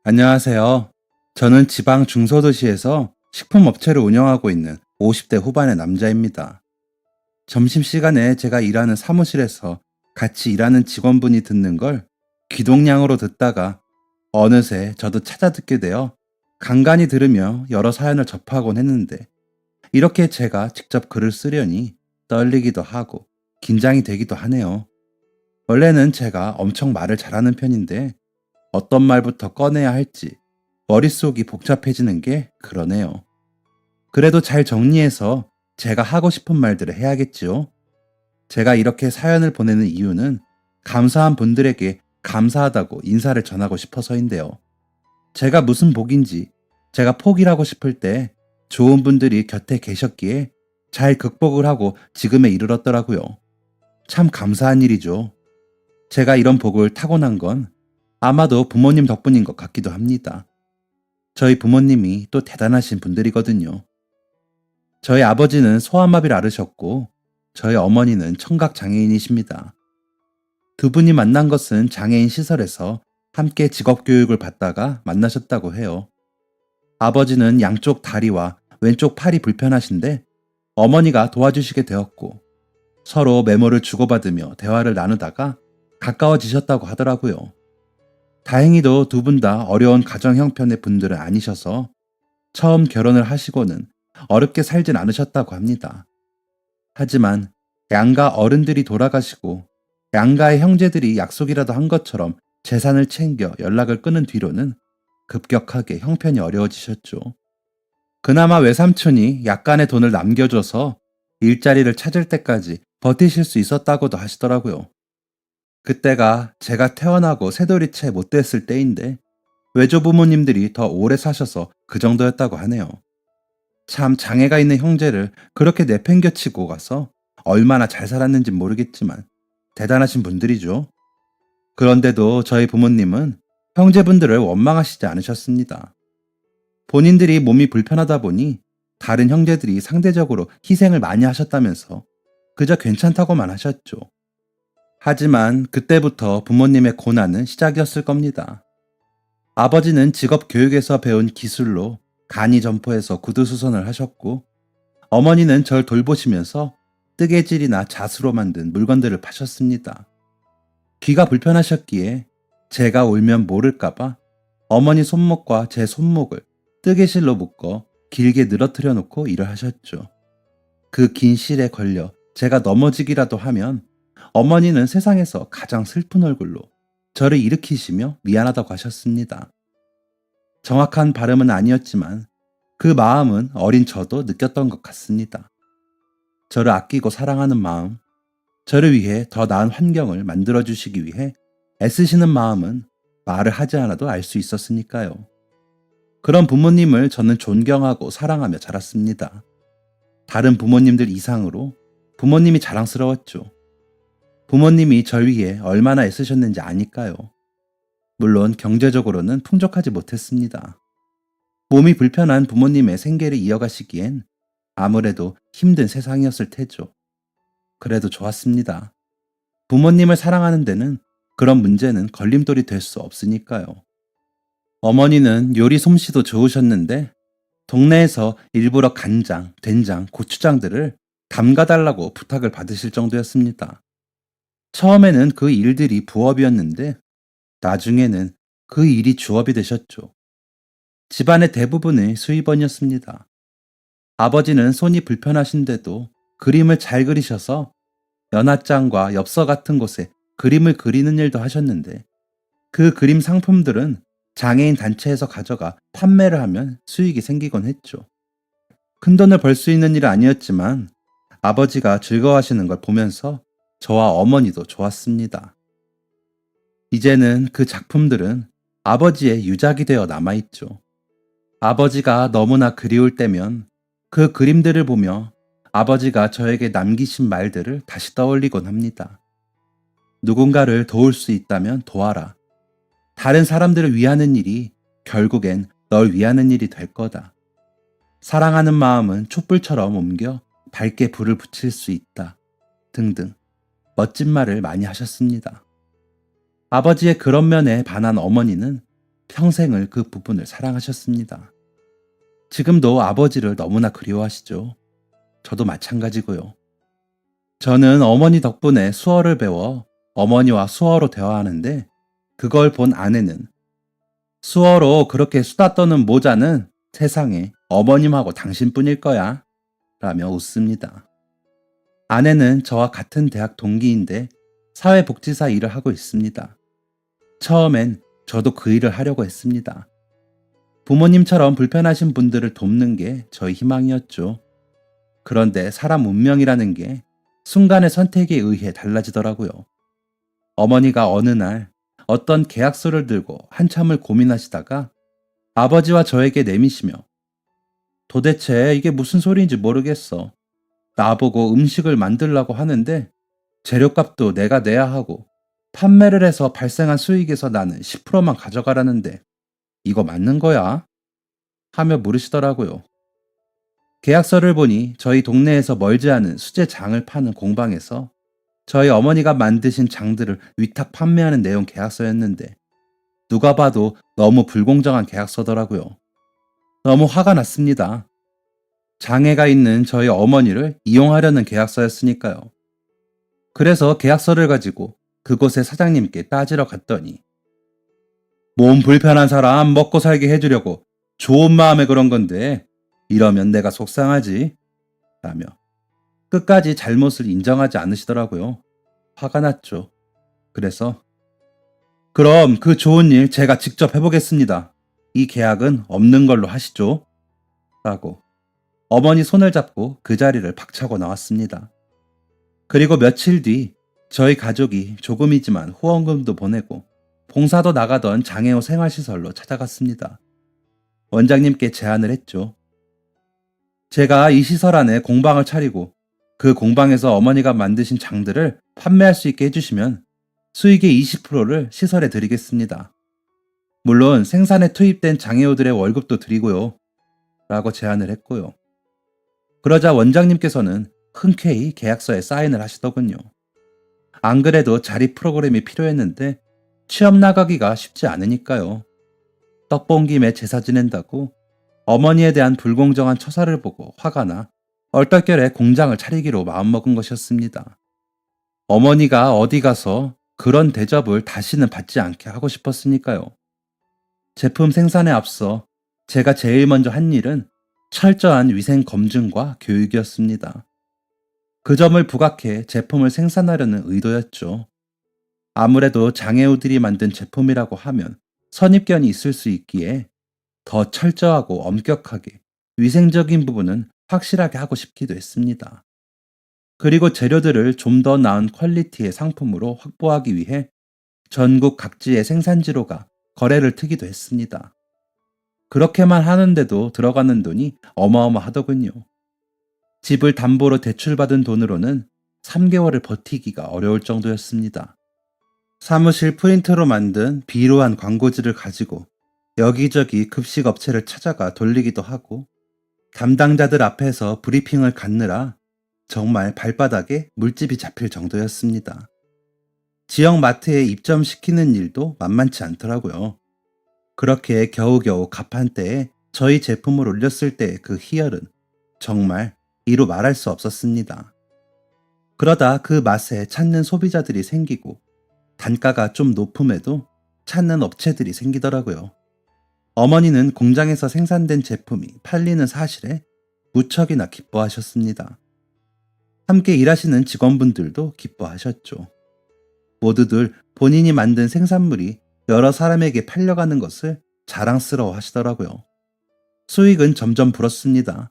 안녕하세요. 저는 지방 중소도시에서 식품업체를 운영하고 있는 50대 후반의 남자입니다. 점심시간에 제가 일하는 사무실에서 같이 일하는 직원분이 듣는 걸 귀동냥으로 듣다가 어느새 저도 찾아 듣게 되어 간간히 들으며 여러 사연을 접하곤 했는데 이렇게 제가 직접 글을 쓰려니 떨리기도 하고 긴장이 되기도 하네요. 원래는 제가 엄청 말을 잘하는 편인데 어떤 말부터 꺼내야 할지 머릿속이 복잡해지는 게 그러네요. 그래도 잘 정리해서 제가 하고 싶은 말들을 해야겠지요. 제가 이렇게 사연을 보내는 이유는 감사한 분들에게 감사하다고 인사를 전하고 싶어서인데요. 제가 무슨 복인지 제가 포기하고 싶을 때 좋은 분들이 곁에 계셨기에 잘 극복을 하고 지금에 이르렀더라고요. 참 감사한 일이죠. 제가 이런 복을 타고난 건 아마도 부모님 덕분인 것 같기도 합니다. 저희 부모님이 또 대단하신 분들이거든요. 저희 아버지는 소아마비를 앓으셨고, 저희 어머니는 청각 장애인이십니다. 두 분이 만난 것은 장애인 시설에서 함께 직업 교육을 받다가 만나셨다고 해요. 아버지는 양쪽 다리와 왼쪽 팔이 불편하신데, 어머니가 도와주시게 되었고, 서로 메모를 주고받으며 대화를 나누다가 가까워지셨다고 하더라고요. 다행히도 두 분 다 어려운 가정 형편의 분들은 아니셔서 처음 결혼을 하시고는 어렵게 살진 않으셨다고 합니다. 하지만 양가 어른들이 돌아가시고 양가의 형제들이 약속이라도 한 것처럼 재산을 챙겨 연락을 끊은 뒤로는 급격하게 형편이 어려워지셨죠. 그나마 외삼촌이 약간의 돈을 남겨줘서 일자리를 찾을 때까지 버티실 수 있었다고도 하시더라고요. 그때가 제가 태어나고 새돌이 채 못 됐을 때인데 외조 부모님들이 더 오래 사셔서 그 정도였다고 하네요. 참 장애가 있는 형제를 그렇게 내팽겨치고 가서 얼마나 잘 살았는지 모르겠지만 대단하신 분들이죠. 그런데도 저희 부모님은 형제분들을 원망하시지 않으셨습니다. 본인들이 몸이 불편하다 보니 다른 형제들이 상대적으로 희생을 많이 하셨다면서 그저 괜찮다고만 하셨죠. 하지만 그때부터 부모님의 고난은 시작이었을 겁니다. 아버지는 직업 교육에서 배운 기술로 간이 점포에서 구두수선을 하셨고, 어머니는 절 돌보시면서 뜨개질이나 자수로 만든 물건들을 파셨습니다. 귀가 불편하셨기에 제가 울면 모를까봐 어머니 손목과 제 손목을 뜨개실로 묶어 길게 늘어뜨려 놓고 일을 하셨죠. 그 긴 실에 걸려 제가 넘어지기라도 하면 어머니는 세상에서 가장 슬픈 얼굴로 저를 일으키시며 미안하다고 하셨습니다. 정확한 발음은 아니었지만 그 마음은 어린 저도 느꼈던 것 같습니다. 저를 아끼고 사랑하는 마음, 저를 위해 더 나은 환경을 만들어주시기 위해 애쓰시는 마음은 말을 하지 않아도 알 수 있었으니까요. 그런 부모님을 저는 존경하고 사랑하며 자랐습니다. 다른 부모님들 이상으로 부모님이 자랑스러웠죠. 부모님이 절 위해 얼마나 애쓰셨는지 아니까요. 물론 경제적으로는 풍족하지 못했습니다. 몸이 불편한 부모님의 생계를 이어가시기엔 아무래도 힘든 세상이었을 테죠. 그래도 좋았습니다. 부모님을 사랑하는 데는 그런 문제는 걸림돌이 될 수 없으니까요. 어머니는 요리 솜씨도 좋으셨는데 동네에서 일부러 간장, 된장, 고추장들을 담가달라고 부탁을 받으실 정도였습니다. 처음에는 그 일들이 부업이었는데 나중에는 그 일이 주업이 되셨죠. 집안의 대부분이 수입원이었습니다. 아버지는 손이 불편하신데도 그림을 잘 그리셔서 연합장과 엽서 같은 곳에 그림을 그리는 일도 하셨는데 그 그림 상품들은 장애인 단체에서 가져가 판매를 하면 수익이 생기곤 했죠. 큰돈을 벌 수 있는 일은 아니었지만 아버지가 즐거워하시는 걸 보면서 저와 어머니도 좋았습니다. 이제는 그 작품들은 아버지의 유작이 되어 남아있죠. 아버지가 너무나 그리울 때면 그 그림들을 보며 아버지가 저에게 남기신 말들을 다시 떠올리곤 합니다. 누군가를 도울 수 있다면 도와라. 다른 사람들을 위하는 일이 결국엔 널 위하는 일이 될 거다. 사랑하는 마음은 촛불처럼 옮겨 밝게 불을 붙일 수 있다. 등등 멋진 말을 많이 하셨습니다. 아버지의 그런 면에 반한 어머니는 평생을 그 부분을 사랑하셨습니다. 지금도 아버지를 너무나 그리워하시죠. 저도 마찬가지고요. 저는 어머니 덕분에 수어를 배워 어머니와 수어로 대화하는데 그걸 본 아내는 수어로 그렇게 수다 떠는 모자는 세상에 어머님하고 당신뿐일 거야 라며 웃습니다. 아내는 저와 같은 대학 동기인데 사회복지사 일을 하고 있습니다. 처음엔 저도 그 일을 하려고 했습니다. 부모님처럼 불편하신 분들을 돕는 게 저희 희망이었죠. 그런데 사람 운명이라는 게 순간의 선택에 의해 달라지더라고요. 어머니가 어느 날 어떤 계약서를 들고 한참을 고민하시다가 아버지와 저에게 내미시며 도대체 이게 무슨 소리인지 모르겠어. 나보고 음식을 만들라고 하는데 재료값도 내가 내야 하고 판매를 해서 발생한 수익에서 나는 10%만 가져가라는데 이거 맞는 거야? 하며 물으시더라고요. 계약서를 보니 저희 동네에서 멀지 않은 수제장을 파는 공방에서 저희 어머니가 만드신 장들을 위탁 판매하는 내용 계약서였는데 누가 봐도 너무 불공정한 계약서더라고요. 너무 화가 났습니다. 장애가 있는 저희 어머니를 이용하려는 계약서였으니까요. 그래서 계약서를 가지고 그곳의 사장님께 따지러 갔더니 몸 불편한 사람 먹고 살게 해주려고 좋은 마음에 그런 건데 이러면 내가 속상하지 라며 끝까지 잘못을 인정하지 않으시더라고요. 화가 났죠. 그래서 그럼 그 좋은 일 제가 직접 해보겠습니다. 이 계약은 없는 걸로 하시죠. 라고 어머니 손을 잡고 그 자리를 박차고 나왔습니다. 그리고 며칠 뒤 저희 가족이 조금이지만 후원금도 보내고 봉사도 나가던 장애우 생활시설로 찾아갔습니다. 원장님께 제안을 했죠. 제가 이 시설 안에 공방을 차리고 그 공방에서 어머니가 만드신 장들을 판매할 수 있게 해주시면 수익의 20%를 시설에 드리겠습니다. 물론 생산에 투입된 장애우들의 월급도 드리고요. 라고 제안을 했고요. 그러자 원장님께서는 흔쾌히 계약서에 사인을 하시더군요. 안 그래도 자립 프로그램이 필요했는데 취업 나가기가 쉽지 않으니까요. 떡 본 김에 제사 지낸다고 어머니에 대한 불공정한 처사를 보고 화가 나 얼떨결에 공장을 차리기로 마음먹은 것이었습니다. 어머니가 어디 가서 그런 대접을 다시는 받지 않게 하고 싶었으니까요. 제품 생산에 앞서 제가 제일 먼저 한 일은 철저한 위생 검증과 교육이었습니다. 그 점을 부각해 제품을 생산하려는 의도였죠. 아무래도 장애우들이 만든 제품이라고 하면 선입견이 있을 수 있기에 더 철저하고 엄격하게 위생적인 부분은 확실하게 하고 싶기도 했습니다. 그리고 재료들을 좀 더 나은 퀄리티의 상품으로 확보하기 위해 전국 각지의 생산지로 가 거래를 트기도 했습니다. 그렇게만 하는데도 들어가는 돈이 어마어마하더군요. 집을 담보로 대출받은 돈으로는 3개월을 버티기가 어려울 정도였습니다. 사무실 프린터로 만든 비로한 광고지를 가지고 여기저기 급식 업체를 찾아가 돌리기도 하고 담당자들 앞에서 브리핑을 갖느라 정말 발바닥에 물집이 잡힐 정도였습니다. 지역 마트에 입점시키는 일도 만만치 않더라고요. 그렇게 겨우겨우 값한 때에 저희 제품을 올렸을 때의 그 희열은 정말 이루 말할 수 없었습니다. 그러다 그 맛에 찾는 소비자들이 생기고 단가가 좀 높음에도 찾는 업체들이 생기더라고요. 어머니는 공장에서 생산된 제품이 팔리는 사실에 무척이나 기뻐하셨습니다. 함께 일하시는 직원분들도 기뻐하셨죠. 모두들 본인이 만든 생산물이 여러 사람에게 팔려가는 것을 자랑스러워 하시더라고요. 수익은 점점 불었습니다.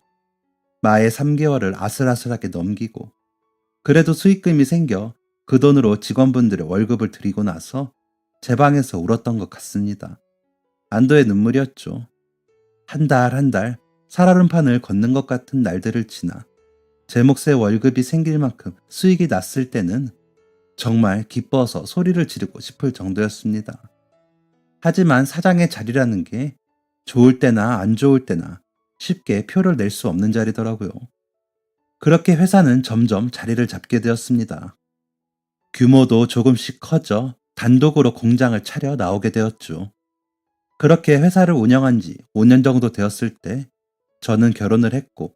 마의 3개월을 아슬아슬하게 넘기고 그래도 수익금이 생겨 그 돈으로 직원분들의 월급을 드리고 나서 제 방에서 울었던 것 같습니다. 안도의 눈물이었죠. 한 달 한 달 살얼음판을 걷는 것 같은 날들을 지나 제 몫의 월급이 생길 만큼 수익이 났을 때는 정말 기뻐서 소리를 지르고 싶을 정도였습니다. 하지만 사장의 자리라는 게 좋을 때나 안 좋을 때나 쉽게 표를 낼 수 없는 자리더라고요. 그렇게 회사는 점점 자리를 잡게 되었습니다. 규모도 조금씩 커져 단독으로 공장을 차려 나오게 되었죠. 그렇게 회사를 운영한 지 5년 정도 되었을 때 저는 결혼을 했고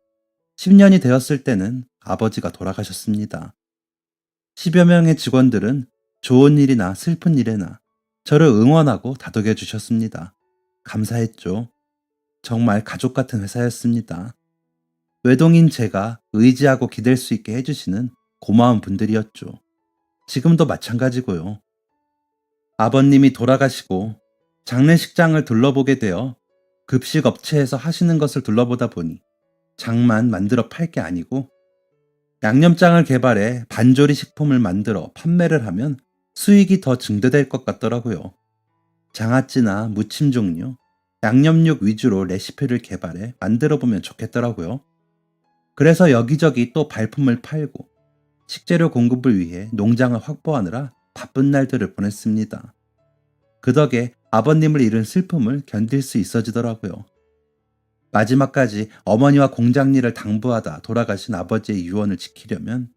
10년이 되었을 때는 아버지가 돌아가셨습니다. 10여 명의 직원들은 좋은 일이나 슬픈 일에나 저를 응원하고 다독여 주셨습니다. 감사했죠. 정말 가족 같은 회사였습니다. 외동인 제가 의지하고 기댈 수 있게 해주시는 고마운 분들이었죠. 지금도 마찬가지고요. 아버님이 돌아가시고 장례식장을 둘러보게 되어 급식 업체에서 하시는 것을 둘러보다 보니 장만 만들어 팔 게 아니고 양념장을 개발해 반조리 식품을 만들어 판매를 하면 수익이 더 증대될 것 같더라고요. 장아찌나 무침 종류, 양념육 위주로 레시피를 개발해 만들어 보면 좋겠더라고요. 그래서 여기저기 또 발품을 팔고 식재료 공급을 위해 농장을 확보하느라 바쁜 날들을 보냈습니다. 그 덕에 아버님을 잃은 슬픔을 견딜 수 있어지더라고요. 마지막까지 어머니와 공장 일을 당부하다 돌아가신 아버지의 유언을 지키려면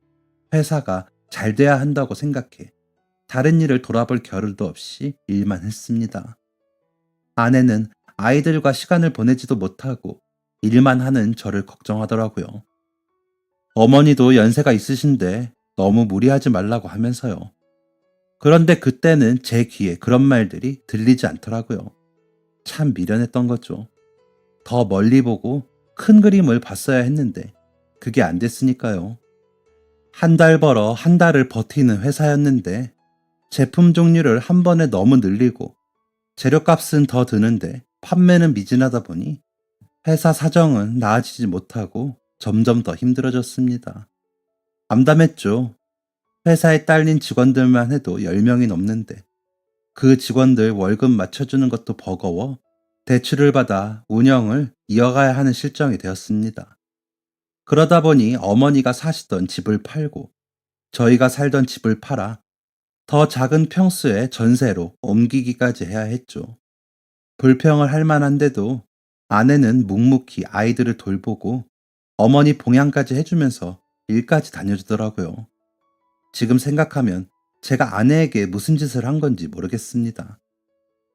회사가 잘 돼야 한다고 생각해 다른 일을 돌아볼 겨를도 없이 일만 했습니다. 아내는 아이들과 시간을 보내지도 못하고 일만 하는 저를 걱정하더라고요. 어머니도 연세가 있으신데 너무 무리하지 말라고 하면서요. 그런데 그때는 제 귀에 그런 말들이 들리지 않더라고요. 참 미련했던 거죠. 더 멀리 보고 큰 그림을 봤어야 했는데 그게 안 됐으니까요. 한 달 벌어 한 달을 버티는 회사였는데 제품 종류를 한 번에 너무 늘리고 재료값은 더 드는데 판매는 미진하다 보니 회사 사정은 나아지지 못하고 점점 더 힘들어졌습니다. 암담했죠. 회사에 딸린 직원들만 해도 10명이 넘는데 그 직원들 월급 맞춰주는 것도 버거워 대출을 받아 운영을 이어가야 하는 실정이 되었습니다. 그러다 보니 어머니가 사시던 집을 팔고 저희가 살던 집을 팔아 더 작은 평수의 전세로 옮기기까지 해야 했죠. 불평을 할 만한데도 아내는 묵묵히 아이들을 돌보고 어머니 봉양까지 해주면서 일까지 다녀주더라고요. 지금 생각하면 제가 아내에게 무슨 짓을 한 건지 모르겠습니다.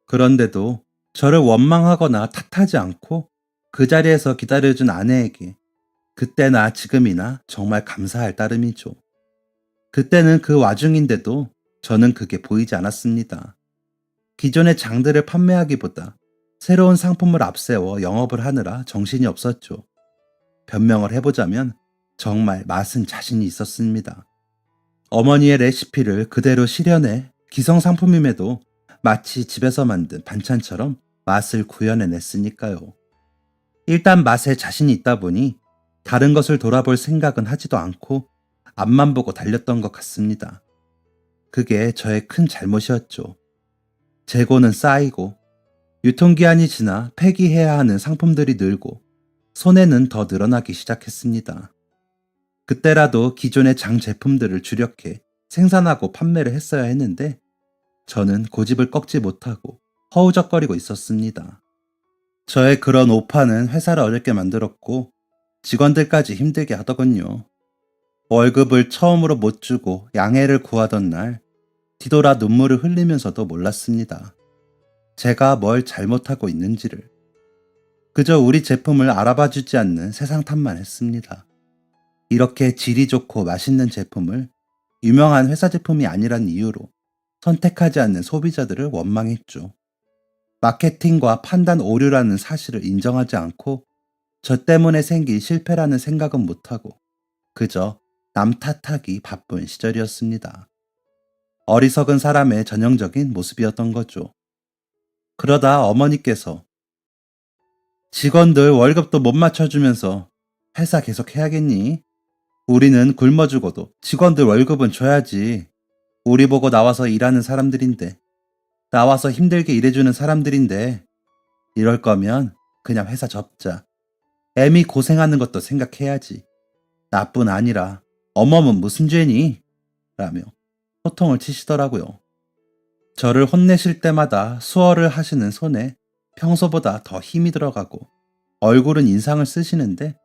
그런데도 저를 원망하거나 탓하지 않고 그 자리에서 기다려준 아내에게 그때나 지금이나 정말 감사할 따름이죠. 그때는 그 와중인데도 저는 그게 보이지 않았습니다. 기존의 장들을 판매하기보다 새로운 상품을 앞세워 영업을 하느라 정신이 없었죠. 변명을 해보자면 정말 맛은 자신이 있었습니다. 어머니의 레시피를 그대로 실현해 기성상품임에도 마치 집에서 만든 반찬처럼 맛을 구현해냈으니까요. 일단 맛에 자신이 있다 보니 다른 것을 돌아볼 생각은 하지도 않고 앞만 보고 달렸던 것 같습니다. 그게 저의 큰 잘못이었죠. 재고는 쌓이고 유통기한이 지나 폐기해야 하는 상품들이 늘고 손해는 더 늘어나기 시작했습니다. 그때라도 기존의 장 제품들을 주력해 생산하고 판매를 했어야 했는데 저는 고집을 꺾지 못하고 허우적거리고 있었습니다. 저의 그런 오판은 회사를 어렵게 만들었고 직원들까지 힘들게 하더군요. 월급을 처음으로 못 주고 양해를 구하던 날 뒤돌아 눈물을 흘리면서도 몰랐습니다. 제가 뭘 잘못하고 있는지를. 그저 우리 제품을 알아봐 주지 않는 세상 탓만 했습니다. 이렇게 질이 좋고 맛있는 제품을 유명한 회사 제품이 아니란 이유로 선택하지 않는 소비자들을 원망했죠. 마케팅과 판단 오류라는 사실을 인정하지 않고 저 때문에 생긴 실패라는 생각은 못하고 그저 남 탓하기 바쁜 시절이었습니다. 어리석은 사람의 전형적인 모습이었던 거죠. 그러다 어머니께서 직원들 월급도 못 맞춰주면서 회사 계속 해야겠니? 우리는 굶어 죽어도 직원들 월급은 줘야지. 우리 보고 나와서 일하는 사람들인데, 나와서 힘들게 일해주는 사람들인데, 이럴 거면 그냥 회사 접자. 애미 고생하는 것도 생각해야지. 나뿐 아니라 어멈은 무슨 죄니? 라며 호통을 치시더라고요. 저를 혼내실 때마다 수어를 하시는 손에 평소보다 더 힘이 들어가고 얼굴은 인상을 쓰시는데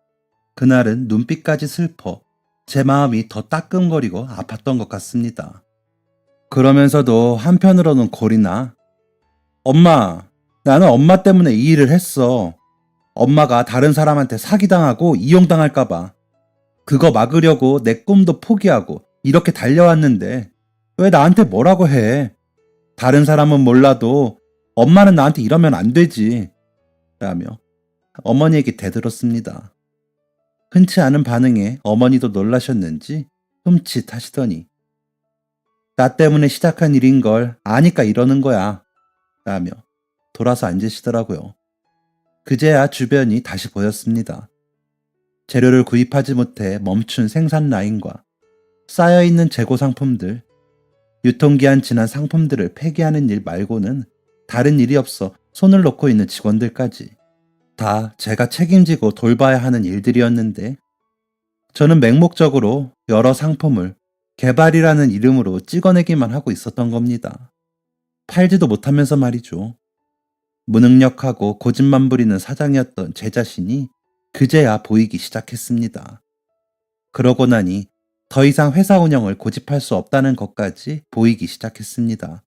그날은 눈빛까지 슬퍼 제 마음이 더 따끔거리고 아팠던 것 같습니다. 그러면서도 한편으로는 골이나 엄마, 나는 엄마 때문에 이 일을 했어. 엄마가 다른 사람한테 사기당하고 이용당할까봐. 그거 막으려고 내 꿈도 포기하고 이렇게 달려왔는데 왜 나한테 뭐라고 해? 다른 사람은 몰라도 엄마는 나한테 이러면 안 되지. 라며 어머니에게 대들었습니다. 흔치 않은 반응에 어머니도 놀라셨는지 흠칫하시더니 나 때문에 시작한 일인 걸 아니까 이러는 거야. 라며 돌아서 앉으시더라고요. 그제야 주변이 다시 보였습니다. 재료를 구입하지 못해 멈춘 생산 라인과 쌓여있는 재고 상품들, 유통기한 지난 상품들을 폐기하는 일 말고는 다른 일이 없어 손을 놓고 있는 직원들까지 다 제가 책임지고 돌봐야 하는 일들이었는데 저는 맹목적으로 여러 상품을 개발이라는 이름으로 찍어내기만 하고 있었던 겁니다. 팔지도 못하면서 말이죠. 무능력하고 고집만 부리는 사장이었던 제 자신이 그제야 보이기 시작했습니다. 그러고 나니 더 이상 회사 운영을 고집할 수 없다는 것까지 보이기 시작했습니다.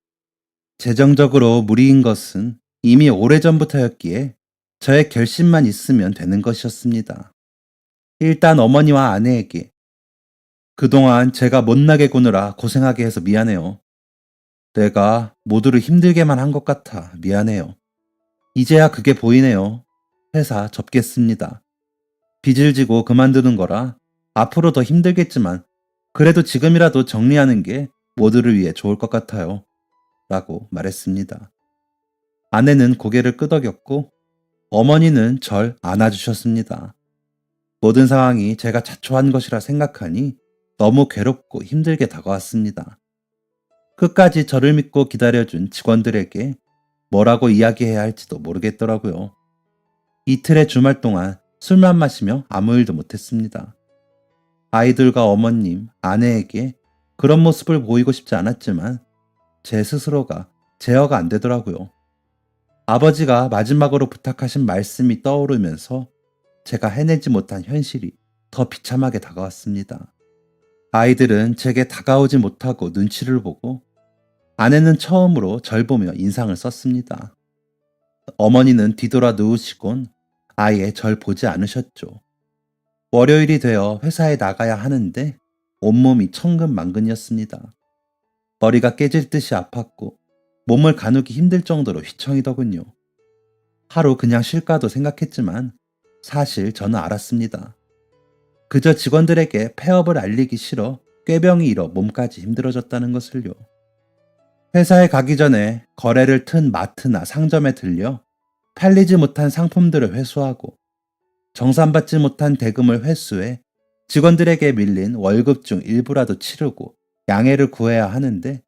재정적으로 무리인 것은 이미 오래전부터였기에 저의 결심만 있으면 되는 것이었습니다. 일단 어머니와 아내에게 그동안 제가 못나게 구느라 고생하게 해서 미안해요. 내가 모두를 힘들게만 한 것 같아 미안해요. 이제야 그게 보이네요. 회사 접겠습니다. 빚을 지고 그만두는 거라 앞으로 더 힘들겠지만 그래도 지금이라도 정리하는 게 모두를 위해 좋을 것 같아요. 라고 말했습니다. 아내는 고개를 끄덕였고 어머니는 절 안아주셨습니다. 모든 상황이 제가 자초한 것이라 생각하니 너무 괴롭고 힘들게 다가왔습니다. 끝까지 저를 믿고 기다려준 직원들에게 뭐라고 이야기해야 할지도 모르겠더라고요. 이틀의 주말 동안 술만 마시며 아무 일도 못했습니다. 아이들과 어머님, 아내에게 그런 모습을 보이고 싶지 않았지만 제 스스로가 제어가 안 되더라고요. 아버지가 마지막으로 부탁하신 말씀이 떠오르면서 제가 해내지 못한 현실이 더 비참하게 다가왔습니다. 아이들은 제게 다가오지 못하고 눈치를 보고 아내는 처음으로 절 보며 인상을 썼습니다. 어머니는 뒤돌아 누우시곤 아예 절 보지 않으셨죠. 월요일이 되어 회사에 나가야 하는데 온몸이 천근만근이었습니다. 머리가 깨질 듯이 아팠고 몸을 가누기 힘들 정도로 휘청이더군요. 하루 그냥 쉴까도 생각했지만 사실 저는 알았습니다. 그저 직원들에게 폐업을 알리기 싫어 꾀병이 일어 몸까지 힘들어졌다는 것을요. 회사에 가기 전에 거래를 튼 마트나 상점에 들려 팔리지 못한 상품들을 회수하고 정산받지 못한 대금을 회수해 직원들에게 밀린 월급 중 일부라도 치르고 양해를 구해야 하는데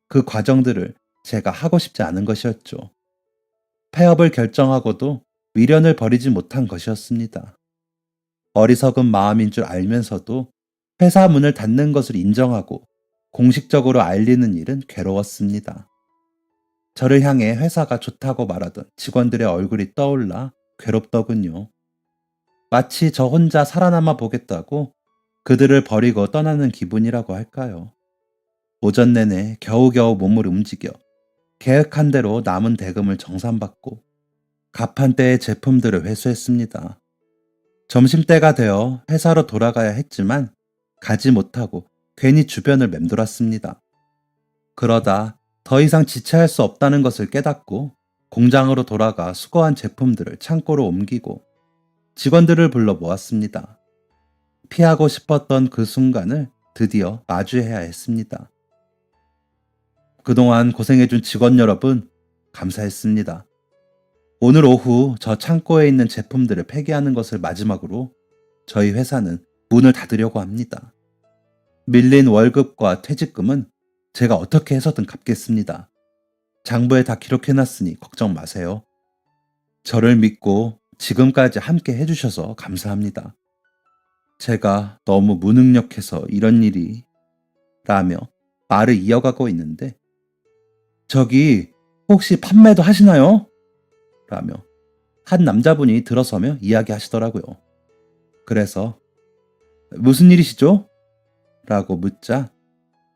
그 과정들을 제가 하고 싶지 않은 것이었죠. 폐업을 결정하고도 미련을 버리지 못한 것이었습니다. 어리석은 마음인 줄 알면서도 회사 문을 닫는 것을 인정하고 공식적으로 알리는 일은 괴로웠습니다. 저를 향해 회사가 좋다고 말하던 직원들의 얼굴이 떠올라 괴롭더군요. 마치 저 혼자 살아남아 보겠다고 그들을 버리고 떠나는 기분이라고 할까요? 오전 내내 겨우겨우 몸을 움직여 계획한 대로 남은 대금을 정산받고 갑한 때의 제품들을 회수했습니다. 점심때가 되어 회사로 돌아가야 했지만 가지 못하고 괜히 주변을 맴돌았습니다. 그러다 더 이상 지체할 수 없다는 것을 깨닫고 공장으로 돌아가 수거한 제품들을 창고로 옮기고 직원들을 불러 모았습니다. 피하고 싶었던 그 순간을 드디어 마주해야 했습니다. 그동안 고생해준 직원 여러분, 감사했습니다. 오늘 오후 저 창고에 있는 제품들을 폐기하는 것을 마지막으로 저희 회사는 문을 닫으려고 합니다. 밀린 월급과 퇴직금은 제가 어떻게 해서든 갚겠습니다. 장부에 다 기록해놨으니 걱정 마세요. 저를 믿고 지금까지 함께 해주셔서 감사합니다. 제가 너무 무능력해서 이런 일이 라며 말을 이어가고 있는데 저기 혹시 판매도 하시나요? 라며 한 남자분이 들어서며 이야기하시더라고요. 그래서 무슨 일이시죠? 라고 묻자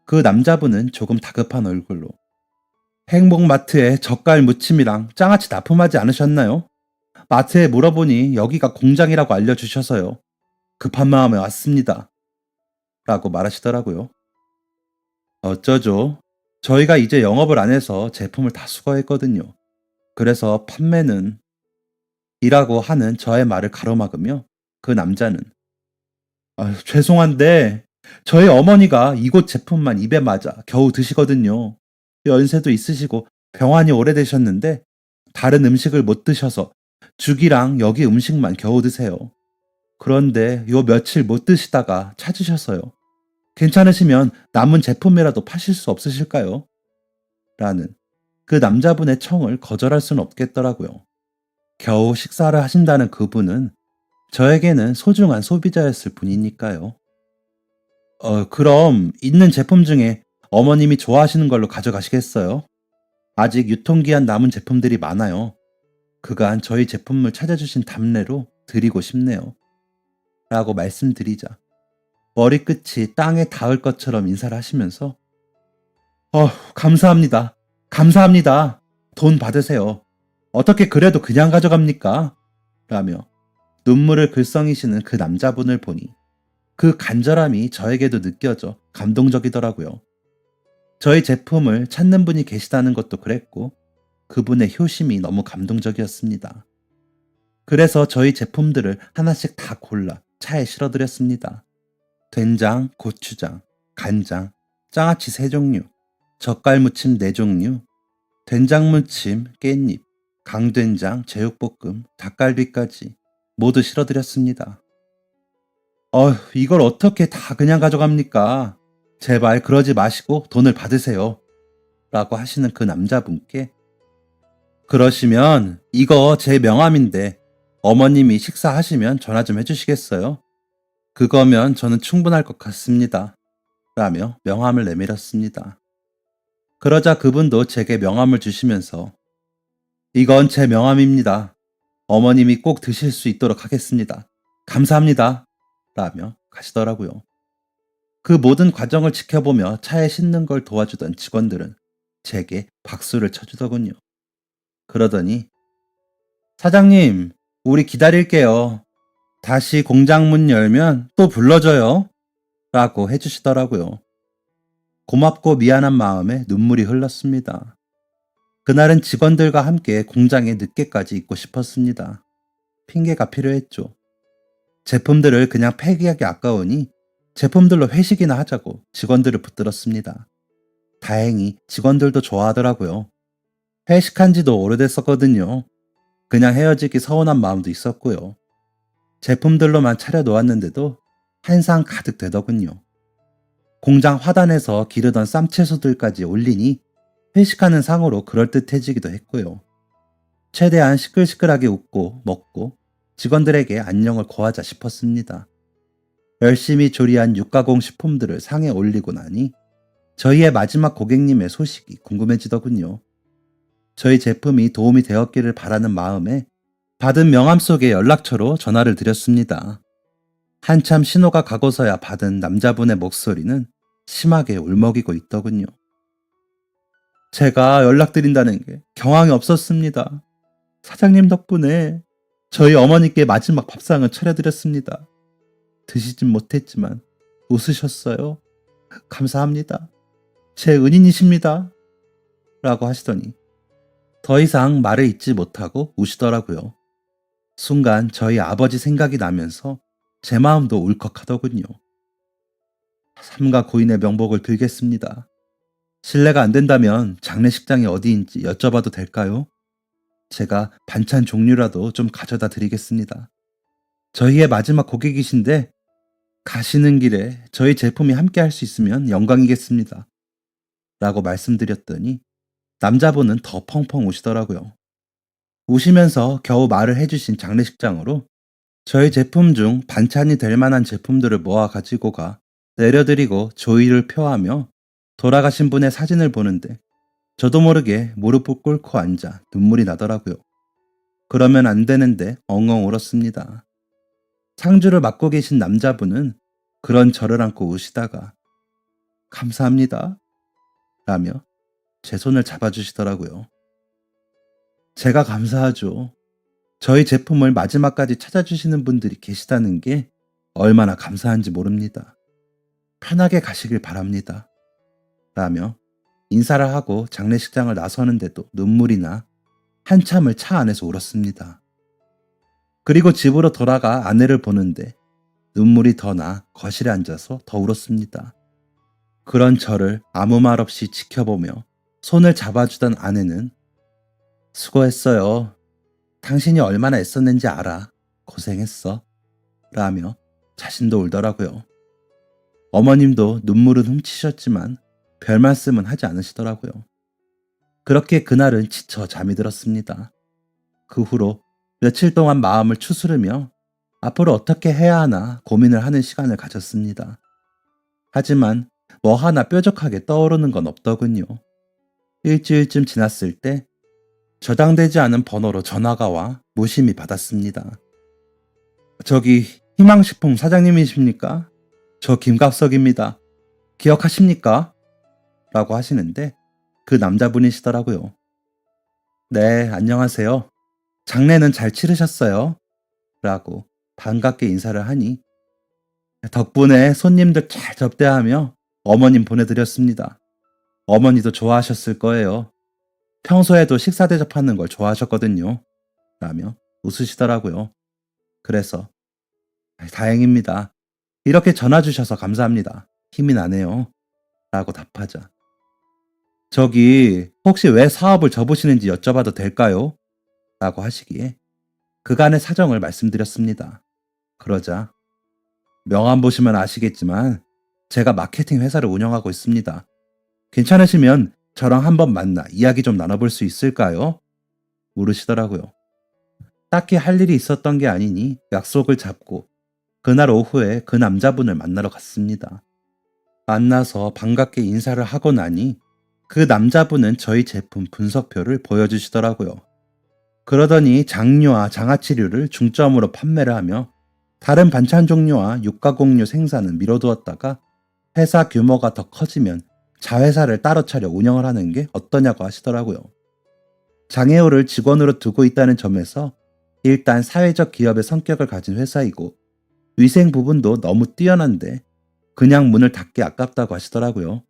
그 남자분은 조금 다급한 얼굴로 행복마트에 젓갈 무침이랑 장아찌 납품하지 않으셨나요? 마트에 물어보니 여기가 공장이라고 알려주셔서요. 급한 마음에 왔습니다. 라고 말하시더라고요. 어쩌죠? 저희가 이제 영업을 안 해서 제품을 다 수거했거든요. 그래서 판매는 이라고 하는 저의 말을 가로막으며 그 남자는 죄송한데 저희 어머니가 이곳 제품만 입에 맞아 겨우 드시거든요. 연세도 있으시고 병환이 오래되셨는데 다른 음식을 못 드셔서 죽이랑 여기 음식만 겨우 드세요. 그런데 요 며칠 못 드시다가 찾으셔서요. 괜찮으시면 남은 제품이라도 파실 수 없으실까요? 라는 그 남자분의 청을 거절할 수는 없겠더라고요. 겨우 식사를 하신다는 그분은 저에게는 소중한 소비자였을 뿐이니까요. 그럼 있는 제품 중에 어머님이 좋아하시는 걸로 가져가시겠어요? 아직 유통기한 남은 제품들이 많아요. 그간 저희 제품을 찾아주신 답례로 드리고 싶네요. 라고 말씀드리자 머리끝이 땅에 닿을 것처럼 인사를 하시면서 감사합니다. 감사합니다. 돈 받으세요. 어떻게 그래도 그냥 가져갑니까? 라며 눈물을 글썽이시는 그 남자분을 보니 그 간절함이 저에게도 느껴져 감동적이더라고요. 저희 제품을 찾는 분이 계시다는 것도 그랬고 그분의 효심이 너무 감동적이었습니다. 그래서 저희 제품들을 하나씩 다 골라 차에 실어드렸습니다. 된장, 고추장, 간장, 장아찌 3종류, 젓갈무침 4종류, 된장무침, 깻잎, 강된장, 제육볶음, 닭갈비까지 모두 실어드렸습니다. 이걸 어떻게 다 그냥 가져갑니까? 제발 그러지 마시고 돈을 받으세요. 라고 하시는 그 남자분께 그러시면 이거 제 명함인데 어머님이 식사하시면 전화 좀 해주시겠어요? 그거면 저는 충분할 것 같습니다. 라며 명함을 내밀었습니다. 그러자 그분도 제게 명함을 주시면서 이건 제 명함입니다. 어머님이 꼭 드실 수 있도록 하겠습니다. 감사합니다. 라며 가시더라고요. 그 모든 과정을 지켜보며 차에 싣는 걸 도와주던 직원들은 제게 박수를 쳐주더군요. 그러더니 사장님, 우리 기다릴게요. 다시 공장 문 열면 또 불러줘요. 라고 해주시더라고요. 고맙고 미안한 마음에 눈물이 흘렀습니다. 그날은 직원들과 함께 공장에 늦게까지 있고 싶었습니다. 핑계가 필요했죠. 제품들을 그냥 폐기하기 아까우니 제품들로 회식이나 하자고 직원들을 붙들었습니다. 다행히 직원들도 좋아하더라고요. 회식한 지도 오래됐었거든요. 그냥 헤어지기 서운한 마음도 있었고요. 제품들로만 차려놓았는데도 한상 가득 되더군요. 공장 화단에서 기르던 쌈채소들까지 올리니 회식하는 상으로 그럴듯해지기도 했고요. 최대한 시끌시끌하게 웃고 먹고 직원들에게 안녕을 고하자 싶었습니다. 열심히 조리한 육가공 식품들을 상에 올리고 나니 저희의 마지막 고객님의 소식이 궁금해지더군요. 저희 제품이 도움이 되었기를 바라는 마음에 받은 명함 속의 연락처로 전화를 드렸습니다. 한참 신호가 가고서야 받은 남자분의 목소리는 심하게 울먹이고 있더군요. 제가 연락드린다는 게 경황이 없었습니다. 사장님 덕분에 저희 어머니께 마지막 밥상을 차려드렸습니다. 드시진 못했지만 웃으셨어요. 감사합니다. 제 은인이십니다. 라고 하시더니 더 이상 말을 잇지 못하고 우시더라고요. 순간 저희 아버지 생각이 나면서 제 마음도 울컥하더군요. 삼가 고인의 명복을 빌겠습니다. 실례가 안 된다면 장례식장이 어디인지 여쭤봐도 될까요? 제가 반찬 종류라도 좀 가져다 드리겠습니다. 저희의 마지막 고객이신데 가시는 길에 저희 제품이 함께 할 수 있으면 영광이겠습니다. 라고 말씀드렸더니 남자분은 더 펑펑 우시더라고요. 우시면서 겨우 말을 해주신 장례식장으로 저희 제품 중 반찬이 될 만한 제품들을 모아 가지고 가 내려드리고 조의를 표하며 돌아가신 분의 사진을 보는데 저도 모르게 무릎을 꿇고 앉아 눈물이 나더라고요. 그러면 안 되는데 엉엉 울었습니다. 상주를 맡고 계신 남자분은 그런 저를 안고 우시다가 감사합니다 라며 제 손을 잡아주시더라고요. 제가 감사하죠. 저희 제품을 마지막까지 찾아주시는 분들이 계시다는 게 얼마나 감사한지 모릅니다. 편하게 가시길 바랍니다. 라며 인사를 하고 장례식장을 나서는데도 눈물이 나 한참을 차 안에서 울었습니다. 그리고 집으로 돌아가 아내를 보는데 눈물이 더 나 거실에 앉아서 더 울었습니다. 그런 저를 아무 말 없이 지켜보며 손을 잡아주던 아내는 수고했어요. 당신이 얼마나 애썼는지 알아. 고생했어. 라며 자신도 울더라고요. 어머님도 눈물은 훔치셨지만 별 말씀은 하지 않으시더라고요. 그렇게 그날은 지쳐 잠이 들었습니다. 그 후로 며칠 동안 마음을 추스르며 앞으로 어떻게 해야 하나 고민을 하는 시간을 가졌습니다. 하지만 뭐 하나 뾰족하게 떠오르는 건 없더군요. 일주일쯤 지났을 때 저장되지 않은 번호로 전화가 와 무심히 받았습니다. 저기 희망식품 사장님이십니까? 저 김갑석입니다. 기억하십니까? 라고 하시는데 그 남자분이시더라고요. 네, 안녕하세요. 장례는 잘 치르셨어요? 라고 반갑게 인사를 하니 덕분에 손님들 잘 접대하며 어머님 보내드렸습니다. 어머니도 좋아하셨을 거예요. 평소에도 식사 대접하는 걸 좋아하셨거든요. 라며 웃으시더라고요. 그래서 다행입니다. 이렇게 전화 주셔서 감사합니다. 힘이 나네요. 라고 답하자. 저기 혹시 왜 사업을 접으시는지 여쭤봐도 될까요? 라고 하시기에 그간의 사정을 말씀드렸습니다. 그러자 명함 보시면 아시겠지만 제가 마케팅 회사를 운영하고 있습니다. 괜찮으시면 저랑 한번 만나 이야기 좀 나눠볼 수 있을까요? 물으시더라고요. 딱히 할 일이 있었던 게 아니니 약속을 잡고 그날 오후에 그 남자분을 만나러 갔습니다. 만나서 반갑게 인사를 하고 나니 그 남자분은 저희 제품 분석표를 보여주시더라고요. 그러더니 장류와 장아찌류를 중점으로 판매를 하며 다른 반찬 종류와 육가공유 생산은 미뤄두었다가 회사 규모가 더 커지면 자회사를 따로 차려 운영을 하는 게 어떠냐고 하시더라고요. 장애우를 직원으로 두고 있다는 점에서 일단 사회적 기업의 성격을 가진 회사이고 위생 부분도 너무 뛰어난데 그냥 문을 닫기 아깝다고 하시더라고요.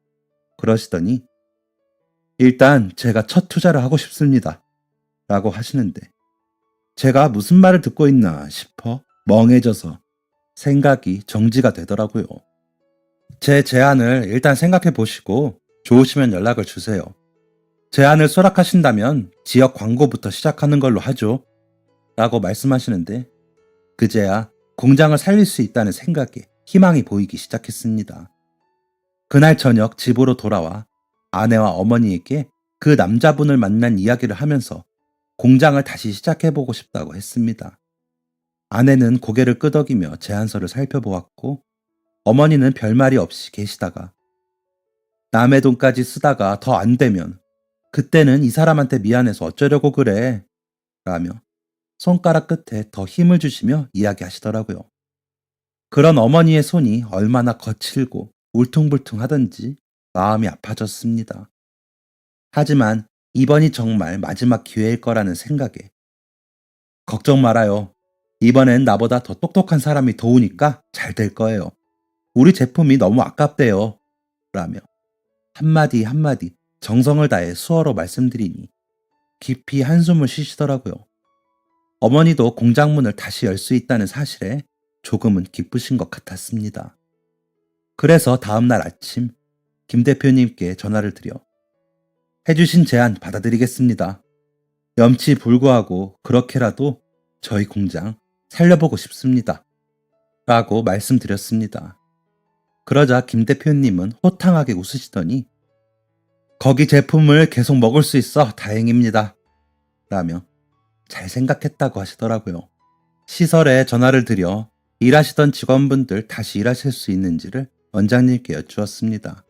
그러시더니 일단 제가 첫 투자를 하고 싶습니다. 라고 하시는데 제가 무슨 말을 듣고 있나 싶어 멍해져서 생각이 정지가 되더라고요. 제 제안을 일단 생각해 보시고 좋으시면 연락을 주세요. 제안을 수락하신다면 지역 광고부터 시작하는 걸로 하죠. 라고 말씀하시는데 그제야 공장을 살릴 수 있다는 생각에 희망이 보이기 시작했습니다. 그날 저녁 집으로 돌아와 아내와 어머니에게 그 남자분을 만난 이야기를 하면서 공장을 다시 시작해보고 싶다고 했습니다. 아내는 고개를 끄덕이며 제안서를 살펴보았고 어머니는 별말이 없이 계시다가 남의 돈까지 쓰다가 더 안 되면 그때는 이 사람한테 미안해서 어쩌려고 그래 라며 손가락 끝에 더 힘을 주시며 이야기하시더라고요. 그런 어머니의 손이 얼마나 거칠고 울퉁불퉁하던지 마음이 아파졌습니다. 하지만 이번이 정말 마지막 기회일 거라는 생각에 걱정 말아요. 이번엔 나보다 더 똑똑한 사람이 도우니까 잘 될 거예요. 우리 제품이 너무 아깝대요. 라며 한마디 한마디 정성을 다해 수어로 말씀드리니 깊이 한숨을 쉬시더라고요. 어머니도 공장문을 다시 열 수 있다는 사실에 조금은 기쁘신 것 같았습니다. 그래서 다음날 아침 김 대표님께 전화를 드려 해주신 제안 받아들이겠습니다. 염치불구하고 그렇게라도 저희 공장 살려보고 싶습니다. 라고 말씀드렸습니다. 그러자 김 대표님은 호탕하게 웃으시더니 거기 제품을 계속 먹을 수 있어 다행입니다. 라며 잘 생각했다고 하시더라고요. 시설에 전화를 드려 일하시던 직원분들 다시 일하실 수 있는지를 원장님께 여쭈었습니다.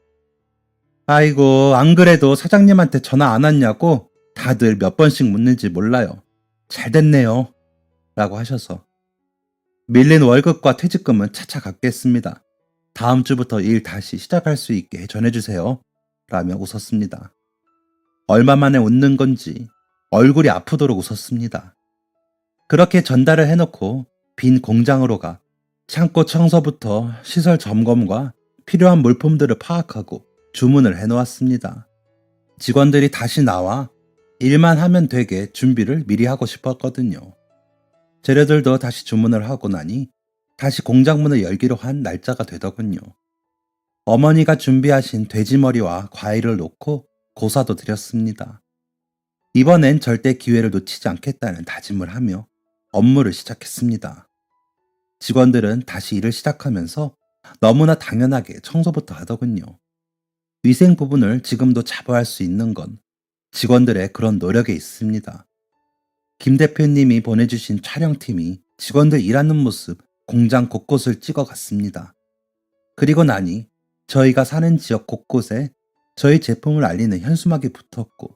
아이고 안 그래도 사장님한테 전화 안 왔냐고 다들 몇 번씩 묻는지 몰라요. 잘 됐네요. 라고 하셔서 밀린 월급과 퇴직금은 차차 갚겠습니다. 다음 주부터 일 다시 시작할 수 있게 전해주세요. 라며 웃었습니다. 얼마 만에 웃는 건지 얼굴이 아프도록 웃었습니다. 그렇게 전달을 해놓고 빈 공장으로 가 창고 청소부터 시설 점검과 필요한 물품들을 파악하고 주문을 해놓았습니다. 직원들이 다시 나와 일만 하면 되게 준비를 미리 하고 싶었거든요. 재료들도 다시 주문을 하고 나니 다시 공장문을 열기로 한 날짜가 되더군요. 어머니가 준비하신 돼지머리와 과일을 놓고 고사도 드렸습니다. 이번엔 절대 기회를 놓치지 않겠다는 다짐을 하며 업무를 시작했습니다. 직원들은 다시 일을 시작하면서 너무나 당연하게 청소부터 하더군요. 위생 부분을 지금도 자부할 수 있는 건 직원들의 그런 노력에 있습니다. 김 대표님이 보내주신 촬영팀이 직원들 일하는 모습 공장 곳곳을 찍어갔습니다. 그리고 나니 저희가 사는 지역 곳곳에 저희 제품을 알리는 현수막이 붙었고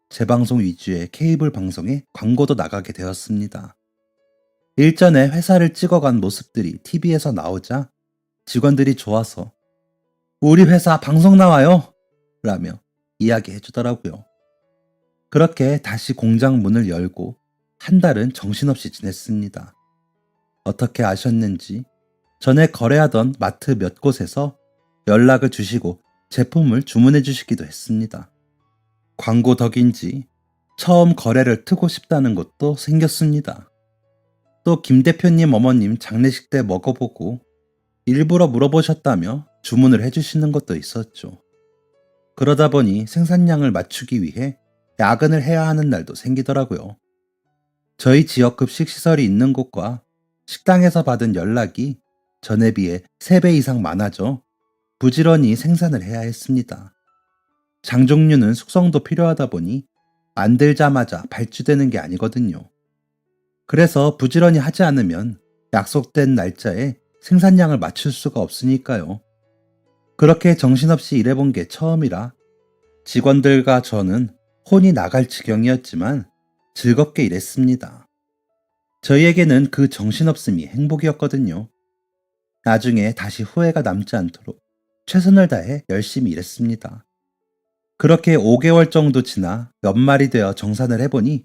재방송 위주의 케이블 방송에 광고도 나가게 되었습니다. 일전에 회사를 찍어간 모습들이 TV에서 나오자 직원들이 좋아서 우리 회사 방송 나와요! 라며 이야기해 주더라고요. 그렇게 다시 공장 문을 열고 한 달은 정신없이 지냈습니다. 어떻게 아셨는지 전에 거래하던 마트 몇 곳에서 연락을 주시고 제품을 주문해 주시기도 했습니다. 광고 덕인지 처음 거래를 트고 싶다는 곳도 생겼습니다. 또 김 대표님 어머님 장례식 때 먹어보고 일부러 물어보셨다며 주문을 해주시는 것도 있었죠. 그러다 보니 생산량을 맞추기 위해 야근을 해야 하는 날도 생기더라고요. 저희 지역 급식 시설이 있는 곳과 식당에서 받은 연락이 전에 비해 3배 이상 많아져 부지런히 생산을 해야 했습니다. 장 종류는 숙성도 필요하다 보니 만들자마자 발주되는 게 아니거든요. 그래서 부지런히 하지 않으면 약속된 날짜에 생산량을 맞출 수가 없으니까요. 그렇게 정신없이 일해본 게 처음이라 직원들과 저는 혼이 나갈 지경이었지만 즐겁게 일했습니다. 저희에게는 그 정신없음이 행복이었거든요. 나중에 다시 후회가 남지 않도록 최선을 다해 열심히 일했습니다. 그렇게 5개월 정도 지나 연말이 되어 정산을 해보니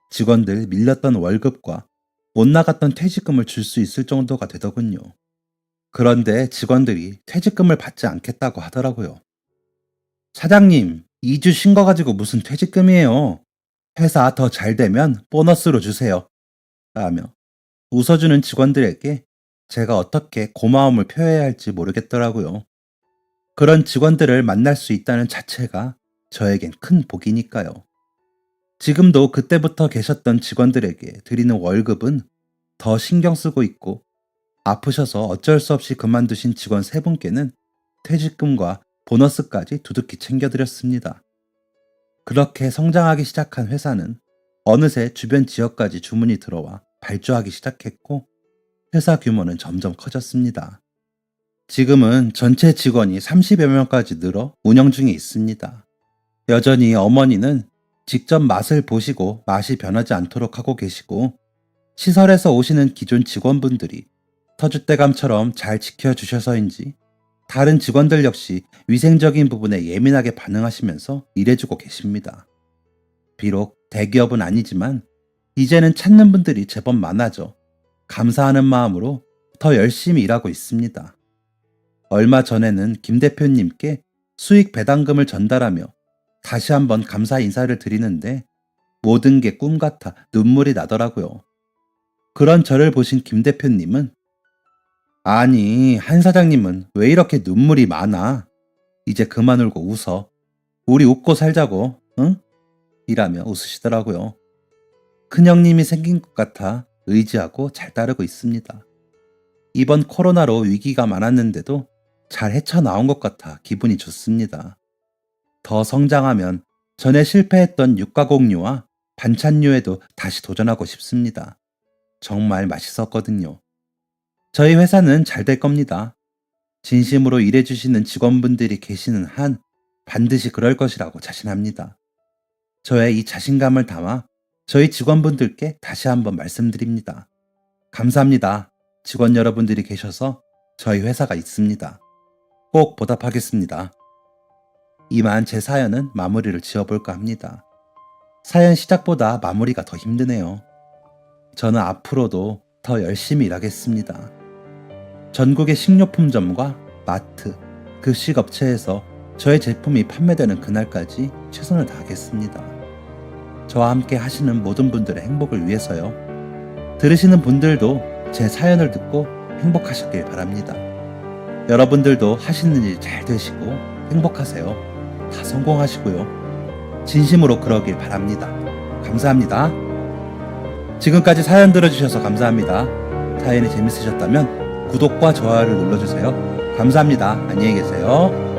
직원들 밀렸던 월급과 못 나갔던 퇴직금을 줄 수 있을 정도가 되더군요. 그런데 직원들이 퇴직금을 받지 않겠다고 하더라고요. 사장님, 2주 쉰 거 가지고 무슨 퇴직금이에요? 회사 더 잘 되면 보너스로 주세요. 라며 웃어주는 직원들에게 제가 어떻게 고마움을 표해야 할지 모르겠더라고요. 그런 직원들을 만날 수 있다는 자체가 저에겐 큰 복이니까요. 지금도 그때부터 계셨던 직원들에게 드리는 월급은 더 신경 쓰고 있고 아프셔서 어쩔 수 없이 그만두신 직원 3분께는 퇴직금과 보너스까지 두둑히 챙겨드렸습니다. 그렇게 성장하기 시작한 회사는 어느새 주변 지역까지 주문이 들어와 발주하기 시작했고 회사 규모는 점점 커졌습니다. 지금은 전체 직원이 30여 명까지 늘어 운영 중에 있습니다. 여전히 어머니는 직접 맛을 보시고 맛이 변하지 않도록 하고 계시고 시설에서 오시는 기존 직원분들이 터줏대감처럼 잘 지켜주셔서인지 다른 직원들 역시 위생적인 부분에 예민하게 반응하시면서 일해주고 계십니다. 비록 대기업은 아니지만 이제는 찾는 분들이 제법 많아져 감사하는 마음으로 더 열심히 일하고 있습니다. 얼마 전에는 김 대표님께 수익 배당금을 전달하며 다시 한번 감사 인사를 드리는데 모든 게 꿈 같아 눈물이 나더라고요. 그런 저를 보신 김 대표님은 아니, 한 사장님은 왜 이렇게 눈물이 많아? 이제 그만 울고 웃어. 우리 웃고 살자고, 응? 이라며 웃으시더라고요. 큰형님이 생긴 것 같아 의지하고 잘 따르고 있습니다. 이번 코로나로 위기가 많았는데도 잘 헤쳐나온 것 같아 기분이 좋습니다. 더 성장하면 전에 실패했던 육가공유와 반찬류에도 다시 도전하고 싶습니다. 정말 맛있었거든요. 저희 회사는 잘 될 겁니다. 진심으로 일해주시는 직원분들이 계시는 한 반드시 그럴 것이라고 자신합니다. 저의 이 자신감을 담아 저희 직원분들께 다시 한번 말씀드립니다. 감사합니다. 직원 여러분들이 계셔서 저희 회사가 있습니다. 꼭 보답하겠습니다. 이만 제 사연은 마무리를 지어볼까 합니다. 사연 시작보다 마무리가 더 힘드네요. 저는 앞으로도 더 열심히 일하겠습니다. 전국의 식료품점과 마트, 급식업체에서 저의 제품이 판매되는 그날까지 최선을 다하겠습니다. 저와 함께 하시는 모든 분들의 행복을 위해서요. 들으시는 분들도 제 사연을 듣고 행복하셨길 바랍니다. 여러분들도 하시는 일 잘 되시고 행복하세요. 다 성공하시고요. 진심으로 그러길 바랍니다. 감사합니다. 지금까지 사연 들어주셔서 감사합니다. 사연이 재밌으셨다면 구독과 좋아요를 눌러주세요. 감사합니다. 안녕히 계세요.